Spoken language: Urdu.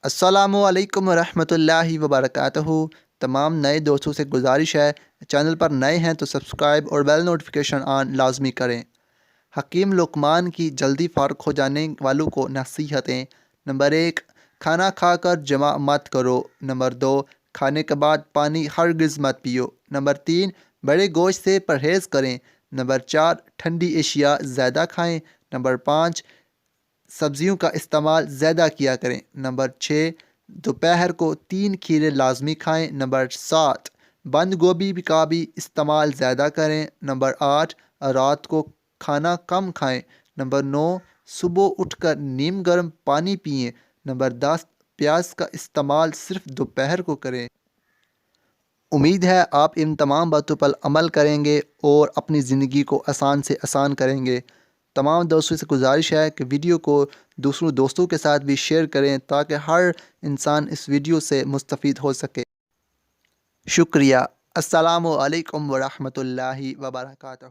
السلام علیکم ورحمۃ اللہ وبرکاتہ۔ تمام نئے دوستوں سے گزارش ہے، چینل پر نئے ہیں تو سبسکرائب اور بیل نوٹیفیکیشن آن لازمی کریں۔ حکیم لقمان کی جلدی فارغ ہو جانے والوں کو نصیحتیں۔ نمبر 1، کھانا کھا کر جمع مت کرو۔ نمبر 2، کھانے کے بعد پانی ہرگز مت پیو۔ نمبر 3، بڑے گوشت سے پرہیز کریں۔ نمبر 4، ٹھنڈی اشیاء زیادہ کھائیں۔ نمبر 5، سبزیوں کا استعمال زیادہ کیا کریں۔ نمبر 6، دوپہر کو 3 کھیرے لازمی کھائیں۔ نمبر 7، بند گوبھی کا بھی استعمال زیادہ کریں۔ نمبر 8، رات کو کھانا کم کھائیں۔ نمبر 9، صبح اٹھ کر نیم گرم پانی پئیں۔ نمبر 10، پیاز کا استعمال صرف دوپہر کو کریں۔ امید ہے آپ ان تمام باتوں پر عمل کریں گے اور اپنی زندگی کو آسان سے آسان کریں گے۔ تمام دوستوں سے گزارش ہے کہ ویڈیو کو دوستوں کے ساتھ بھی شیئر کریں تاکہ ہر انسان اس ویڈیو سے مستفید ہو سکے۔ شکریہ۔ السلام علیکم ورحمۃ اللہ وبرکاتہ۔